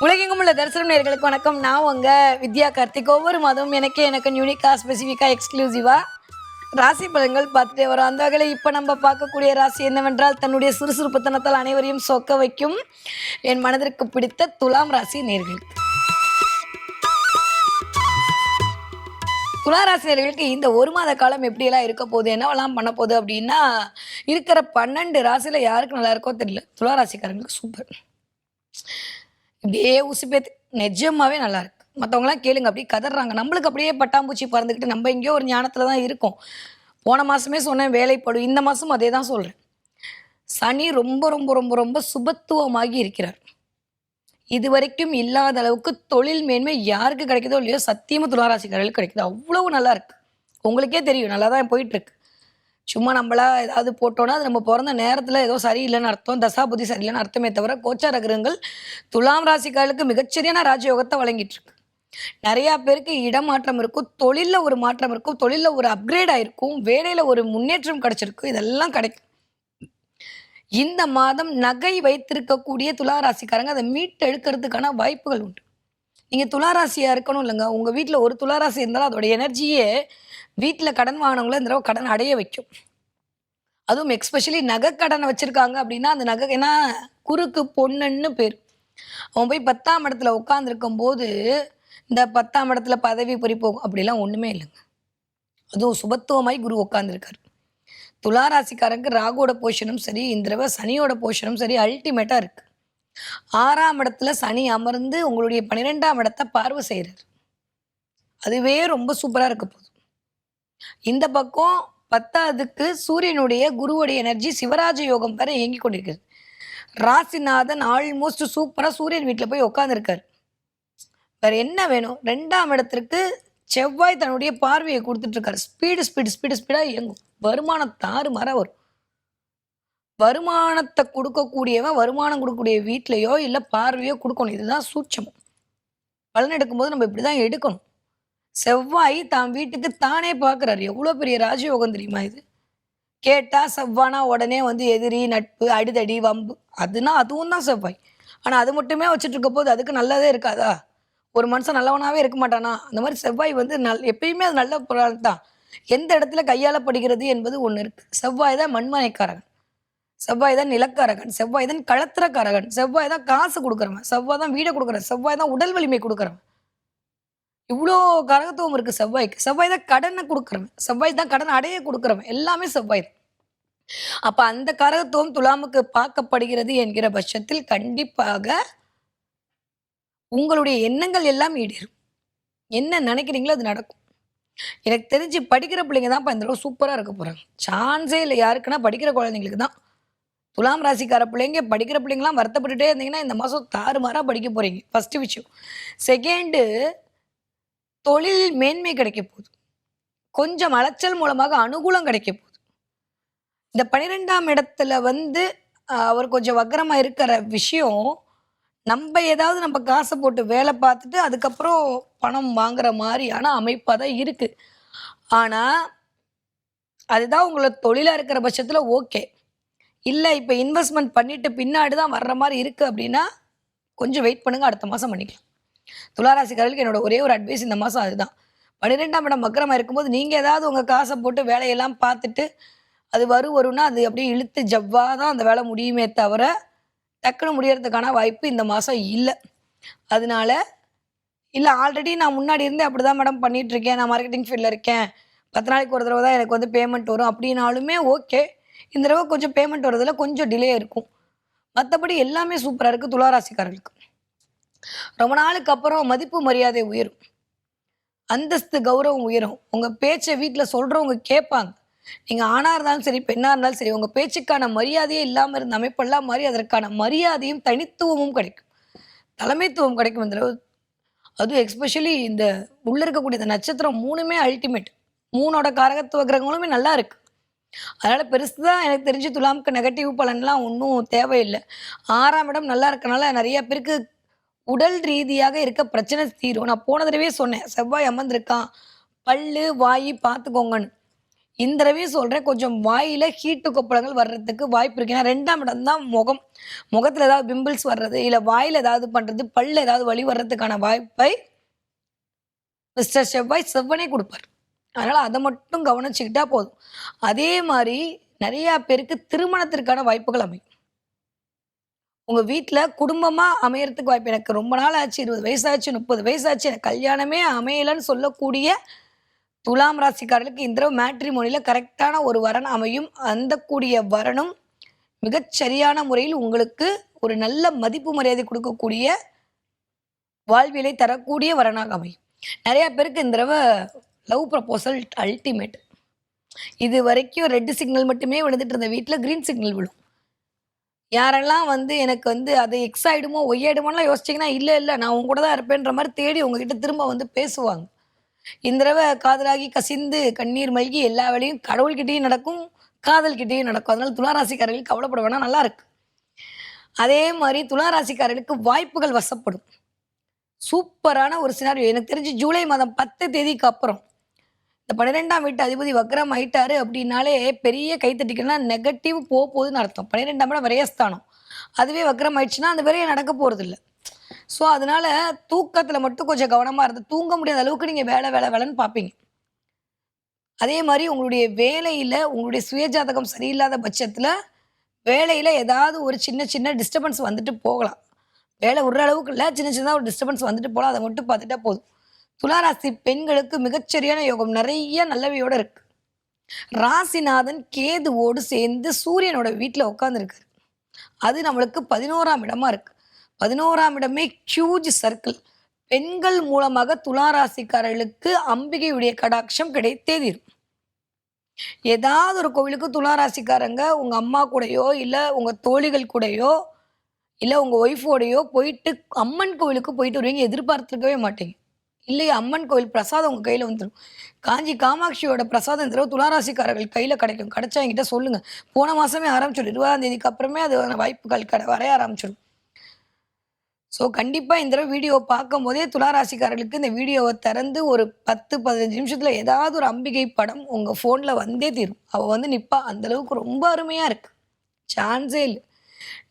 உலகெங்கும் உள்ள தரிசனம் நேயர்களுக்கு வணக்கம். நான் உங்க வித்யா கார்த்திக். ஒவ்வொரு மாதமும் எனக்கு யூனிக்கா ஸ்பெசிஃபிக்கா எக்ஸ்க்ளூசிவா ராசி பலன்கள் பார்த்துட்டே வரோம். அந்த வகையில் இப்போ நம்ம பார்க்கக்கூடிய ராசி என்னவென்றால், தன்னுடைய சுறுசுறுப்புத்தனத்தால் அனைவரையும் சொக்க வைக்கும் என் மனதிற்கு பிடித்த துலாம் ராசி நேயர்களுக்கு. துளாராசி நேயர்களுக்கு இந்த ஒரு மாத காலம் எப்படியெல்லாம் இருக்க போகுது, என்னவெல்லாம் பண்ண போகுது அப்படின்னா, இருக்கிற 12 ராசியில் யாருக்கு நல்லா இருக்கோ தெரியல. துளாராசிக்காரங்களுக்கு சூப்பர். இப்படியே உசுப்பேத்து நிஜமாவே நல்லா இருக்கு. மற்றவங்களாம் கேளுங்க அப்படியே கதறாங்க. நம்மளுக்கு அப்படியே பட்டாம்பூச்சி பறந்துக்கிட்டு நம்ம எங்கேயோ ஒரு ஞானத்தில் தான் இருக்கோம். போன மாதமே சொன்னேன் வேலைப்படும், இந்த மாதம் அதே தான் சொல்கிறேன். சனி ரொம்ப ரொம்ப ரொம்ப ரொம்ப சுபத்துவமாகி இருக்கிறார். இது வரைக்கும் இல்லாத அளவுக்கு தொழில் மேன்மை யாருக்கு கிடைக்குதோ இல்லையோ சத்தியமாக துளாராசிக்காரர்களுக்கு கிடைக்குது. அவ்வளவு நல்லா இருக்கு. உங்களுக்கே தெரியும், நல்லா தான் போயிட்டு இருக்கு. சும்மா நம்மளா ஏதாவது போட்டோன்னா அது நம்ம பிறந்த நேரத்தில் ஏதோ சரியில்லைன்னு அர்த்தம், தசாபுதி சரியில்லைன்னு அர்த்தமே தவிர, கோச்சார கிரகங்கள் துலாம் ராசிக்காரர்களுக்கு மிகச்சரியான ராஜயோகத்தை வழங்கிட்டு இருக்கு. நிறையா பேருக்கு இடமாற்றம் இருக்கும், தொழிலில் ஒரு மாற்றம் இருக்கும், தொழிலில் ஒரு அப்கிரேட் ஆயிருக்கும், வேலையில் ஒரு முன்னேற்றம் கிடைச்சிருக்கும், இதெல்லாம் கிடைக்கும். இந்த மாதம் நகை வைத்திருக்கக்கூடிய துளாராசிக்காரங்க அதை மீட்டு எடுக்கிறதுக்கான வாய்ப்புகள் உண்டு. நீங்கள் துளாராசியாக இருக்கணும் இல்லைங்க, உங்கள் வீட்டில் ஒரு துளாராசி இருந்தாலும் அதோட எனர்ஜியே வீட்டில் கடன் வாங்கினவங்கள இந்த தடவை கடன் அடைய வைக்கும். அதுவும் எக்ஸ்பெஷலி நகை கடனை வச்சுருக்காங்க அப்படின்னா, அந்த நகை ஏன்னா குறுக்கு பொண்ணுன்னு பேர். அவன் போய் 10ஆம் இடத்துல உட்காந்துருக்கும் போது இந்த 10ஆம் இடத்துல பதவி பறிப்போகும் அப்படிலாம் ஒன்றுமே இல்லைங்க. அதுவும் சுபத்துவமாய் குரு உட்காந்துருக்காரு. துளாராசிக்காரங்க ராகுவோட போஷனும் சரி, இந்த தடவை சனியோட போஷனும் சரி அல்டிமேட்டாக இருக்குது. 6ஆம் இடத்துல சனி அமர்ந்து உங்களுடைய 12ஆம் இடத்தை பார்வை செய்கிறார். அதுவே ரொம்ப சூப்பராக இருக்க போகுது. இந்த பக்கம் 10ஆவதுக்கு சூரியனுடைய குருவுடைய எனர்ஜி சிவராஜ யோகம் வரை இயங்கி கொண்டிருக்கிறது. ராசிநாதன் ஆல்மோஸ்ட் சூப்பராக சூரியன் வீட்டில் போய் உட்காந்துருக்காரு. வேற என்ன வேணும்? 2ஆம் இடத்திற்கு செவ்வாய் தன்னுடைய பார்வையை கொடுத்துட்டு இருக்காரு. ஸ்பீடாக இயங்கும். வருமானம் தாறுமாறாக வரும். வருமானத்தை கொடுக்கக்கூடியவன் வருமானம் கொடுக்கக்கூடிய வீட்லையோ இல்லை பார்வையோ கொடுக்கணும். இதுதான் சூட்சமம். பலன் எடுக்கும்போது நம்ம இப்படி தான் எடுக்கணும். செவ்வாய் தான் வீட்டுக்கு தானே பார்க்குறாரு. எவ்வளோ பெரிய ராஜயோகம் தெரியுமா இது? கேட்டால் செவ்வானா உடனே எதிரி, நட்பு, அடிதடி, வம்பு, அதுவும் தான் செவ்வாய். ஆனால் அது மட்டுமே வச்சுட்டு இருக்க போது அதுக்கு நல்லதே இருக்காதா? ஒரு மனுஷன் நல்லவனாகவே இருக்க மாட்டானா? அந்த மாதிரி செவ்வாய் எப்பயுமே அது நல்ல பொருள் தான். எந்த இடத்துல கையாளப்படுகிறது என்பது ஒன்று இருக்குது. செவ்வாய் தான் மண்மனைக்காரகன், செவ்வாய் தான் நிலக்காரகன், செவ்வாய் தான் களத்திரக்காரகன், செவ்வாய் தான் காசு கொடுக்குறவன், செவ்வாய் தான் வீடை கொடுக்குறவன், செவ்வாய் தான் உடல் வலிமை கொடுக்குறவன். இவ்வளோ கரகத்துவம் இருக்குது செவ்வாய்க்கு. செவ்வாய் தான் கடனை கொடுக்குறவன், செவ்வாய் தான் கடன் அடைய கொடுக்குறவன், எல்லாமே செவ்வாய் தான். அப்போ அந்த கரகத்துவம் துலாமுக்கு பார்க்கப்படுகிறது என்கிற பட்சத்தில் கண்டிப்பாக உங்களுடைய எண்ணங்கள் எல்லாம் ஈடேறும். என்ன நினைக்கிறீங்களோ அது நடக்கும். எனக்கு தெரிஞ்சு படிக்கிற பிள்ளைங்க தான் இந்த தடவை சூப்பராக இருக்க போகிறாங்க. சான்ஸே இல்லை யாருக்குன்னா படிக்கிற குழந்தைங்களுக்கு தான். துலாம் ராசிக்கார பிள்ளைங்க படிக்கிற பிள்ளைங்களாம் வருத்தப்பட்டுட்டே இருந்தீங்கன்னா இந்த மாதம் தாறுமாறாக படிக்க போகிறீங்க. ஃபஸ்ட்டு விஷயம். செகண்டு, தொழில் மேன்மை கிடைக்க போகுது. கொஞ்சம் அலைச்சல் மூலமாக அனுகூலம் கிடைக்க போகுது. இந்த 12ஆம் இடத்துல அவர் கொஞ்சம் வக்கரமாக இருக்கிற விஷயம், நம்ம காசை போட்டு வேலை பார்த்துட்டு அதுக்கப்புறம் பணம் வாங்குற மாதிரியான அமைப்பாக தான் இருக்குது. ஆனால் அதுதான் உங்களை தொழிலாக இருக்கிற பட்சத்தில் ஓகே. இல்லை இப்போ இன்வெஸ்ட்மெண்ட் பண்ணிட்டு பின்னாடி தான் வர்ற மாதிரி இருக்குது அப்படின்னா கொஞ்சம் வெயிட் பண்ணுங்கள், அடுத்த மாதம் பண்ணிக்கலாம். துளாராசிக்காரர்களுக்கு என்னோட ஒரே ஒரு அட்வைஸ் இந்த மாதம் அதுதான். 12ஆம் இடம் வக்கரமாக இருக்கும்போது நீங்கள் ஏதாவது உங்கள் காசை போட்டு வேலையெல்லாம் பார்த்துட்டு அது வரும்னா அது அப்படியே இழுத்து ஜவ்வாக தான் அந்த வேலை முடியுமே தவிர டக்குன்னு முடியறதுக்கான வாய்ப்பு இந்த மாதம் இல்லை. அதனால இல்லை ஆல்ரெடி நான் முன்னாடி இருந்தே அப்படி தான் மேடம் பண்ணிகிட்ருக்கேன், நான் மார்க்கெட்டிங் ஃபீல்டில் இருக்கேன், 10 நாளைக்கு ஒரு தடவை தான் எனக்கு பேமெண்ட் வரும் அப்படின்னாலுமே ஓகே. இந்த தடவை கொஞ்சம் பேமெண்ட் வரதுல கொஞ்சம் டிலே இருக்கும். மற்றபடி எல்லாமே சூப்பராக இருக்குது துளாராசிக்காரர்களுக்கு. ரொம்ப நாளுக்கு அப்புறம் மதிப்பு மரியாதை உயரும், அந்தஸ்து கௌரவம் உயரும். உங்கள் பேச்சை வீட்டில் சொல்கிறவங்க கேட்பாங்க. நீங்கள் ஆணாக இருந்தாலும் சரி பெண்ணாக இருந்தாலும் சரி, உங்கள் பேச்சுக்கான மரியாதையே இல்லாமல் இருந்த அமைப்பெல்லாம் மாதிரி அதற்கான மரியாதையும் தனித்துவமும் கிடைக்கும், தலைமைத்துவம் கிடைக்கும் இந்த தடவை. அதுவும் எக்ஸ்பெஷலி இந்த உள்ளே இருக்கக்கூடிய இந்த நட்சத்திரம் 3மே அல்டிமேட். 3ஓட காரகத்துவ கிரகங்களுமே நல்லா இருக்குது. அதனால் பெருசு தான் எனக்கு தெரிஞ்சு துலாமுக்கு நெகட்டிவ் பலன்லாம் ஒன்றும் தேவையில்லை. 6ஆம் இடம் நல்லா இருக்கனால நிறைய பேருக்கு உடல் ரீதியாக இருக்க பிரச்சனை தீரும். நான் போன தடவையே சொன்னேன், செவ்வாய் அமர்ந்திருக்கான், பல்லு வாய் பார்த்துக்கோங்கன்னு. இந்த தடவையும் சொல்றேன், கொஞ்சம் வாயில ஹீட்டு கொப்பளங்கள் வர்றதுக்கு வாய்ப்பு இருக்கு. ஏன்னா 2ஆம் இடம் தான் முகம். முகத்துல ஏதாவது பிம்பிள்ஸ் வர்றது, இல்ல வாயில ஏதாவது பண்றது, பல்ல ஏதாவது வலி வர்றதுக்கான வாய்ப்பை மிஸ்டர் செவ்வனே குடுப்பார். அதனால அத மட்டும் கவனிச்சுக்கிட்டா போதும். அதே மாரி நெறைய பேருக்கு திருமணத்திற்கான வாய்ப்புகள் அமையும். உங்க வீட்ல குடும்பமா அமையறதுக்கு வாய்ப்பு. எனக்கு ரொம்ப நாள் ஆச்சு, 20 வயசாச்சு, 30 வயசாச்சு, எனக்கு கல்யாணமே அமையலன்னு சொல்லக்கூடிய துலாம் ராசிக்காரர்களுக்கு இந்த தடவ மேட்ரிமோனில கரெக்ட்டான ஒரு வரன் அமையும். அந்த கூடிய வரனும் மிகச் சரியான முறையில் உங்களுக்கு ஒரு நல்ல மதிப்பு மரியாதை குடுக்கக்கூடிய வாழ்வியலை தரக்கூடிய வரனாக அமையும். நெறைய பேருக்கு இந்த தடவ லவ் ப்ரப்போசல் அல்டிமேட். இதுவரைக்கும் ரெட் சிக்னல் மட்டுமே விழுந்துட்டு இருந்த வீட்ல கிரீன் சிக்னல் விழும். யாரெல்லாம் வந்து எனக்கு வந்து அது எக்ஸ் ஆயிடுமோ, ஒய் ஆயிடுமோன்லாம் யோசிச்சீங்கன்னா, இல்ல, இல்ல நான் உன் கூட தான் இருப்பேன்ற மாரி தேடி உங்ககிட்ட திரும்ப வந்து பேசுவாங்க. இந்த தடவ காதலாகி கசிந்து கண்ணீர் மல்கி எல்லா வேலையும் கடவுள்கிட்டயும் நடக்கும், காதல்கிட்டயும் நடக்கும். அதனால துலா ராசிக்காரர்கள் கவலைப்பட வேணாம், நல்லா இருக்கு. அதே மாரி துலா ராசிக்காரர்களுக்கு வாய்ப்புகள் வசப்படும். சூப்பரான ஒரு சினாரியோ. எனக்கு தெரிஞ்சு ஜூலை மாதம் 10 தேதிக்கு அப்புறம் இந்த 12ஆம் வீட்டு அதிபதி வக்ரம் ஆயிட்டாரு அப்படின்னாலே பெரிய கைத்தட்டிக்கணும்னா நெகட்டிவ் போகுதுன்னு அர்த்தம். 12ஆம் இடம் விரயஸ்தானம். அதுவே வக்ரம் ஆயிடுச்சுன்னா அந்த விரயம் நடக்க போறதில்ல. ஸோ அதனால தூக்கத்துல மட்டும் கொஞ்சம் கவனமா இருந்து தூங்க முடியாத அளவுக்கு நீங்க வேலை வேலை வேலைன்னு பார்ப்பீங்க. அதே மாரி உங்களுடைய வேலையில உங்களுடைய சுயஜாதகம் சரியில்லாத பட்சத்துல வேலையில ஏதாவது ஒரு சின்ன சின்ன டிஸ்டர்பன்ஸ் வந்துட்டு போகலாம். வேலை விடுற அளவுக்கு இல்ல. சின்ன சின்னதா ஒரு டிஸ்டர்பன்ஸ் வந்துட்டு போலாம். அத மட்டும் பார்த்துட்டா போதும். துலா ராசி பெண்களுக்கு மிகச்சரியான யோகம் நெறைய நல்லவையோட இருக்கு. ராசிநாதன் கேதுவோடு சேர்ந்து சூரியனோட வீட்ல உட்கார்ந்திருக்காரு. அது நம்மளுக்கு 11ஆம் இடமா இருக்கு. 11ஆம் இடமே ஹியூஜ் சர்க்கிள். பெண்கள் மூலமாக துலா ராசிக்காரர்களுக்கு அம்பிகையுடைய கடாட்சம் கிடைத்தே தீரும். ஏதாவது ஒரு கோவிலுக்கு துலா ராசிக்காரங்க உங்க அம்மா கூடயோ, இல்ல உங்க தோழிகள் கூடயோ, இல்ல உங்க ஒய்ஃபோடயோ போயிட்டு அம்மன் கோவிலுக்கு போயிட்டு வருவீங்க. எதிர்பார்த்திருக்கவே மாட்டீங்க. இல்லையா அம்மன் கோவில் பிரசாதம் உங்க கையில வந்துரும். காஞ்சி காமாட்சியோட பிரசாதம் இந்த தடவ துலா ராசிக்காரர்கள் கையில கிடைக்கும். கிடைச்சா என்கிட்ட சொல்லுங்க. போன மாசமே ஆரம்பிச்சிடும். 20ஆம் தேதிக்கு அப்புறமே அதுக்கான வாய்ப்புகள் வரைய ஆரம்பிச்சிடும். ஸோ கண்டிப்பா இந்த தடவ வீடியோ பார்க்கும்போதே துலா ராசிக்காரர்களுக்கு இந்த வீடியோவ திறந்து ஒரு 10, 15 நிமிஷத்துல ஏதாவது ஒரு அம்பிகை படம் உங்க ஃபோன்ல வந்தே தீரும். அவ வந்து நிப்பா. அந்த அளவுக்கு ரொம்ப அருமையா இருக்கு. சான்ஸே இல்ல.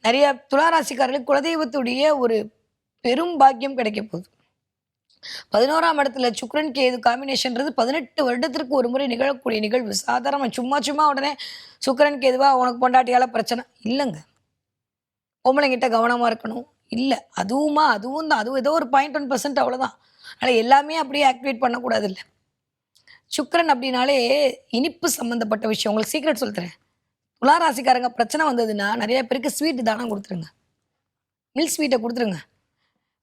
நெறைய துலா ராசிக்காரர்களுக்கு குலதெய்வத்துடைய ஒரு பெரும் பாக்கியம் கிடைக்க போகுது. 11ஆம் இடத்துல சுக்கிரன் கேது காம்பினேஷன்றது 18 வருடத்திற்கு ஒரு முறை நிகழக்கூடிய நிகழ்வு. சாதாரணமா சும்மா சும்மா உடனே சுக்கிரன் கேதுவா உனக்கு பொண்டாட்டியால பிரச்சனை இல்லங்க. பொம்பளைங்கிட்ட கவனமா இருக்கணும். இல்ல. அதுவும் தான். அதுவும் ஏதோ ஒரு 0.1% அவ்வளோதான். அதனால எல்லாமே அப்படியே ஆக்டிவேட் பண்ணக்கூடாதுல்ல. சுக்கிரன் அப்படின்னாலே இனிப்பு சம்மந்தப்பட்ட விஷயம். உங்களுக்கு சீக்ரெட் சொல்லித் தரேன். துலா ராசிக்காரங்க பிரச்சனை வந்ததுன்னா, நெறைய பேருக்கு ஸ்வீட் தானம் குடுத்துருங்க. மில்க் ஸ்வீட்ட குடுத்துருங்க.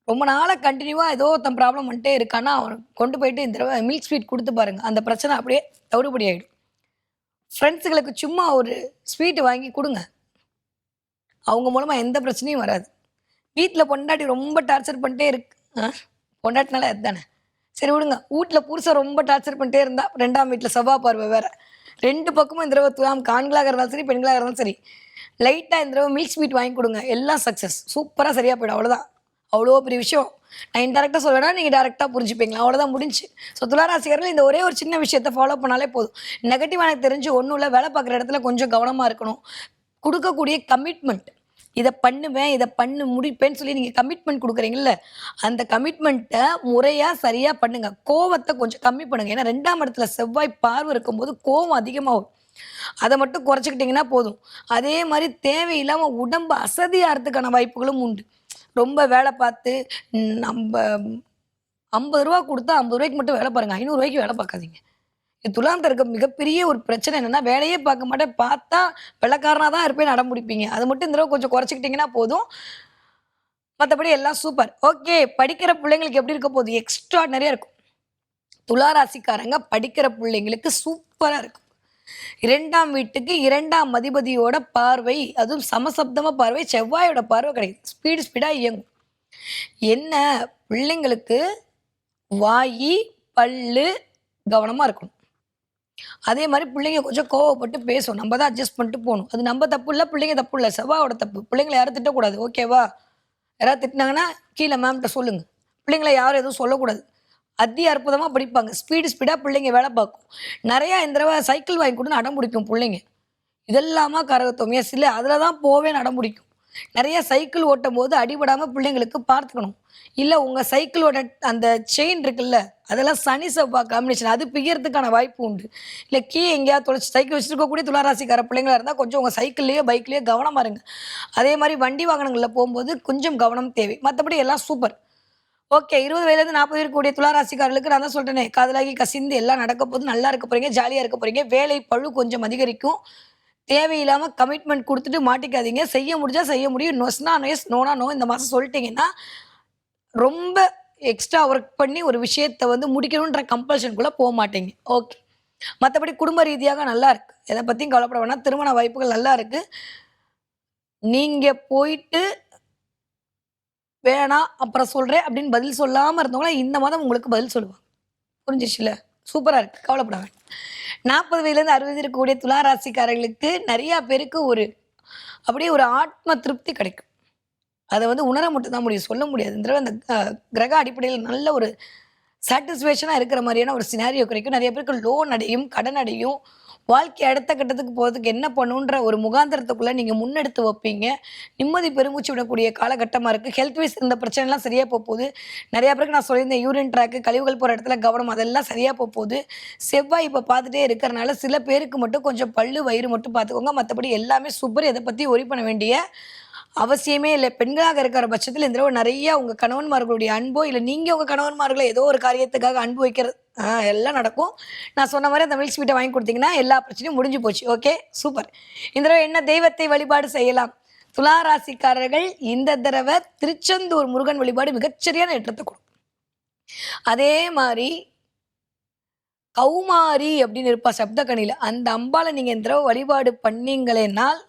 ரொம்ப நாளா கன்டினியூவா ஏதோ ஒருத்தன் ப்ராப்ளம் வந்துட்டே இருக்கான்னா, அவன கொண்டு போயிட்டு இந்த தடவ மில்க் ஸ்வீட் குடுத்து பாருங்க. அந்த பிரச்சனை அப்படியே தவிடுபடி ஆயிடும். ஃப்ரெண்ட்ஸுகளுக்கு சும்மா ஒரு ஸ்வீட் வாங்கி குடுங்க. அவங்க மூலமா எந்த பிரச்சனையும் வராது. வீட்ல பொண்டாட்டி ரொம்ப டார்ச்சர் பண்ணிட்டே இருக்கு. பொண்டாட்டினாலே அதுதானே. சரி விடுங்க. வூட்ல புருஷன் ரொம்ப டார்ச்சர் பண்ணிட்டே இருந்தா, 2ஆம் வீட்ல செவ்வாய் பார்வை வேற. 2 பக்கமும் இந்த தடவ துலாம் ஆண்களாக இருந்தாலும் சரி, பெண்களாக இருந்தாலும் சரி, லைட்டா இந்த தடவ மில்க் ஸ்வீட் வாங்கி குடுங்க. எல்லாம் சக்சஸ். சூப்பரா சரியா போயிடும். அவ்வளோதான். அவ்வளோ பெரிய விஷயம். நான் இன்டேரக்ட்டா சொல்வேனா, நீங்க டைரக்ட்டா புரிஞ்சுப்பீங்க. அவ்வளோதான் முடிஞ்சுச்சு. ஸோ துலா ராசிக்காரர்கள் இந்த ஒரே ஒரு சின்ன விஷயத்த ஃபாலோ பண்ணாலே போதும். நெகட்டிவ் எனக்கு தெரிஞ்சு ஒண்ணும் இல்ல. வேலை பார்க்குற இடத்துல கொஞ்சம் கவனமா இருக்கணும். குடுக்கக்கூடிய கமிட்மெண்ட். இத பண்ணுவேன், இத பண்ணி முடிப்பேன்னு சொல்லி நீங்க கமிட்மெண்ட் குடுக்குறீங்கல்ல, அந்த கமிட்மெண்ட்ட முறையா, சரியா பண்ணுங்க. கோவத்த கொஞ்சம் கம்மி பண்ணுங்க. ஏன்னா 2ஆம் இடத்துல செவ்வாய் பார்வை இருக்கும்போது கோவம் அதிகமாகும். அத மட்டும் குறைச்சுக்கிட்டீங்கன்னா போதும். அதே மாரி தேவையில்லாம உடம்பு அசதியாறதுக்கான வாய்ப்புகளும் உண்டு. ரொம்ப வேலை பார்த்து நம்ப ரூ. 50 குடுத்தா ரூ. 50க்கு மட்டும் வேலை பாருங்க. ரூ. 500க்கு வேலை பார்க்காதீங்க. இது துலாம்ல இருக்க மிகப்பெரிய ஒரு பிரச்சனை என்னன்னா, வேலையே பார்க்க மாட்டேன். பார்த்தா வெள்ளைக்காரனா தான் இருப்பேன்னு அடம் பிடிப்பீங்க. அது மட்டும் இந்த தடவ கொஞ்சம் குறைச்சுக்கிட்டீங்கன்னா போதும். மத்தபடி எல்லாம் சூப்பர். ஓகே. படிக்கிற பிள்ளைங்களுக்கு எப்படி இருக்க போகுது? எக்ஸ்ட்ரார்டினரியா இருக்கும். துலா ராசிக்காரங்க படிக்கிற பிள்ளைங்களுக்கு சூப்பரா இருக்கும். 2ஆம் வீட்டுக்கு 2ஆம் அதிபதியோட பார்வை, அதுவும் சமசப்தம பார்வை, செவ்வாயோட பார்வை கிடைக்குது. ஸ்பீடா இயங்கும். என்ன பிள்ளைங்களுக்கு வாயி, பல்லு கவனமா இருக்கணும். அதே மாரி பிள்ளைங்க கொஞ்சம் கோவப்பட்டு பேசும். நம்ம தான் அட்ஜஸ்ட் பண்ணிட்டு போணும். அது நம்ம தப்பு இல்ல, பிள்ளைங்க தப்பு இல்ல. செவ்வாயோட தப்பு. பிள்ளைங்கள யாரும் திட்டக்கூடாது. ஓகேவா? யாராவது திட்டுனாங்கன்னா, கீழ மேம்ட்ட சொல்லுங்க. பிள்ளைங்கள யாரும் எதுவும் சொல்லக்கூடாது. அற்புதமாக படிப்பாங்க. ஸ்பீடாக பிள்ளைங்க வேலை பார்க்கும். நிறையா இந்த தடவை சைக்கிள் வாங்கி கொடுன்னு அடம் பிடிக்கும் பிள்ளைங்க. இதெல்லாமா கரகத்துவம். எஸ் இல்ல அதில தான் போவேன்னு அடம் பிடிக்கும். நிறைய சைக்கிள் ஓட்டும்போது அடிபடாம பிள்ளைங்களுக்கு பார்த்துக்கணும். இல்ல உங்க சைக்கிளோட அந்த செயின் இருக்குல்ல, அதெல்லாம் சனி, செவ்வாய் காம்பினேஷன் அது பிய்யறதுக்கான வாய்ப்பு உண்டு. இல்ல எங்கேயாவது தொலைச்சு சைக்கிள் வச்சிருக்கக்கூடிய துலா ராசிக்கார பிள்ளைங்களா இருந்தா கொஞ்சம் உங்க சைக்கிள்லயோ, பைக்லயோ கவனமா இருங்க. அதே மாரி வண்டி வாகனங்கள்ல போம்போது கொஞ்சம் கவனம் தேவை. மத்தபடி எல்லாம் சூப்பர். ஓகே. 20 வயதிலேருந்து 40 இருக்கக்கூடிய துலா ராசிக்காரர்களுக்கு நான் தான் சொல்ட்டேனே, காதலாகி கசிந்து எல்லாம் நடக்க போது. நல்லா இருக்க போறீங்க, ஜாலியா இருக்க போறீங்க. வேலை பளு கொஞ்சம் அதிகரிக்கும். தேவையில்லாம கமிட்மெண்ட் குடுத்துட்டு மாட்டிக்காதீங்க. செய்ய முடிஞ்சா செய்ய முடியும். நொஸ்னா நொஸ், நோனா நோ இந்த மாசம் சொல்லிட்டீங்கன்னா, ரொம்ப எக்ஸ்ட்ரா ஒர்க் பண்ணி ஒரு விஷயத்த வந்து முடிக்கணுன்ற கம்பல்ஷனுக்குள்ள மாட்டீங்க. ஓகே. மத்தபடி குடும்ப ரீதியாக நல்லா இருக்கு. எத பத்தியும் கவலைப்பட வேணாம். திருமண வாய்ப்புகள் நல்லா இருக்கு. நீங்க போயிட்டு வேணாம் அப்புறம் சொல்றேன் அப்படின்னு பதில் சொல்லாம இருந்தவங்கள இந்த மாதம் உங்களுக்கு பதில் சொல்லுவாங்க. புரிஞ்சிருச்சுல? சூப்பரா இருக்கு. கவலைப்பட வேண்டாம். 40 வயதிலேருந்து 60 இருக்கக்கூடிய துலா ராசிக்காரர்களுக்கு நெறைய பேருக்கு அப்படியே ஒரு ஆத்ம திருப்தி கிடைக்கும். அத வந்து உணர மட்டும் தான் முடியும். சொல்ல முடியாது. இந்த தடவ அந்த கிரக அடிப்படையில நல்ல ஒரு சாட்டிஸ்ஃபேக்ஷனா இருக்கிற மாரியான ஒரு சினாரியோ கிடைக்கும். நெறைய பேருக்கு லோன் அடையும், கடன் அடையும். வாழ்க்கை அடுத்த கட்டத்துக்கு போறதுக்கு என்ன பண்ணணுன்ற ஒரு முகாந்திரத்துக்குள்ள நீங்க முன்னெடுத்து வைப்பீங்க. நிம்மதி பெருமூச்சு விடக்கூடிய காலகட்டமா இருக்கு. ஹெல்த் வைஸ் இருந்த பிரச்சனைலாம் சரியா போகுது. நெறைய பேருக்கு நான் சொல்லியிருந்தேன் யூரின் ட்ராக், கழிவுகள் போற இடத்துல கவனம் அதெல்லாம் சரியா போகுது. செவ்வாய் இப்ப பார்த்துட்டே இருக்கிறனால சில பேருக்கு மட்டும் கொஞ்சம் பல்லு, வயிறு மட்டும் பார்த்துக்கோங்க. மத்தபடி எல்லாமே சூப்பர். எத பத்தியும் வொரி பண்ண வேண்டிய அவசியமே இல்ல. பெண்களாக இருக்கிற பட்சத்தில இந்த தடவ நெறைய உங்க கணவன்மார்களுடைய அன்போ, இல்ல நீங்க உங்க கணவன்மார்கள ஏதோ ஒரு காரியத்துக்காக அன்பு வைக்கிறது எல்லாம் நடக்கும். நான் சொன்ன மாரி அந்த மில்க் ஸ்வீட்ட வாங்கி குடுத்தீங்கன்னா, எல்லா பிரச்சனையும் முடிஞ்சு போச்சு. Okay, super. இந்த தடவ என்ன தெய்வத்தை வழிபாடு செய்யலாம்? துலா ராசிக்காரர்கள் இந்த தடவ திருச்செந்தூர் முருகன் வழிபாடு மிகச்சரியான ஏற்றத்த குடுக்கும். அதே மாரி கௌமாரி அப்படின்னு இருப்பா சப்தகனியில. அந்த அம்பாள நீங்க இந்த தடவ வழிபாடு பண்ணீங்களேனால்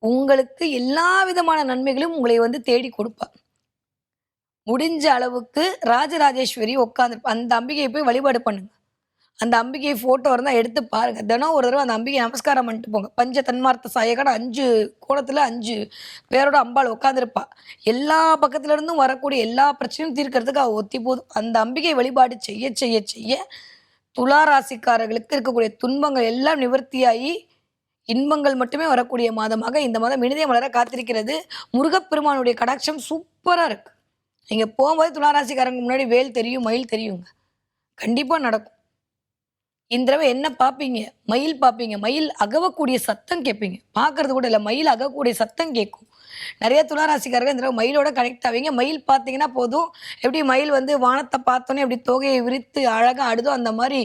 உங்களுக்கு எல்லா விதமான நன்மைகளும் உங்களை வந்து தேடி கொடுப்பா. முடிஞ்ச அளவுக்கு ராஜராஜேஸ்வரி உட்காந்துருப்பா. அந்த அம்பிகைய போய் வழிபாடு பண்ணுங்க. அந்த அம்பிகை ஃபோட்டோ இருந்தா எடுத்து பாருங்க. தினம் ஒரு தடவ அந்த அம்பிகைய நமஸ்காரம் பண்ணிட்டு போங்க. பஞ்ச தன்மார்த்த சாயகன்னு 5 கோணத்துல 5 பேரோட அம்பாள் உட்காந்துருப்பா. எல்லா பக்கத்துல இருந்தும் வரக்கூடிய எல்லா பிரச்சனையும் தீர்க்கறதுக்கு அவ ஒத்தி போதும். அந்த அம்பிகை வழிபாடு செய்ய செய்ய செய்ய துலா ராசிக்காரர்களுக்கு இருக்கக்கூடிய துன்பங்கள் எல்லாம் நிவர்த்தியாகி இன்பங்கள் மட்டுமே வரக்கூடிய மாதமாக இந்த மாதம் இனிதே மலர காத்திருக்கிறது. முருகப்பெருமானுடைய கடாட்சம் சூப்பரா இருக்கு. நீங்க போகும்போது துலா ராசிக்காரங்க முன்னாடி வேல் தெரியும், மயில் தெரியுங்க. கண்டிப்பா நடக்கும். இந்த தடவ என்ன பார்ப்பீங்க? மயில் பார்ப்பீங்க. மயில் அகவக்கூடிய சத்தம் கேட்பீங்க. பார்க்கறது கூட இல்ல. மயில் அகவக்கூடிய சத்தம் கேட்கும். நெறைய துலா ராசிக்காரர்கள் இந்த தடவ மயிலோட கனெக்ட் ஆவீங்க. மயில் பார்த்தீங்கன்னா போதும், எப்படி மயில் வந்து வானத்த பார்த்தோனே எப்படி தோகையை விரித்து அழகா ஆடுதோ, அந்த மாரி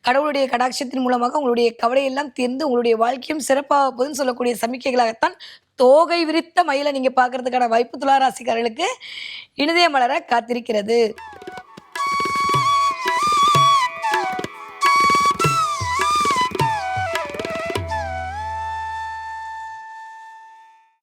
கடவுளுடைய கடாட்சத்தின் மூலமாக உங்களுடைய கவலையெல்லாம் தீர்ந்து உங்களுடைய வாழ்க்கையும் சிறப்பாக போகுதுன்னு சொல்லக்கூடிய சமிக்கைகளாகத்தான் தோகை விரித்த மயில நீங்க பார்க்கறதுக்கான வாய்ப்பு துலா ராசிக்காரர்களுக்கு இனிதே மலர காத்திருக்கிறது.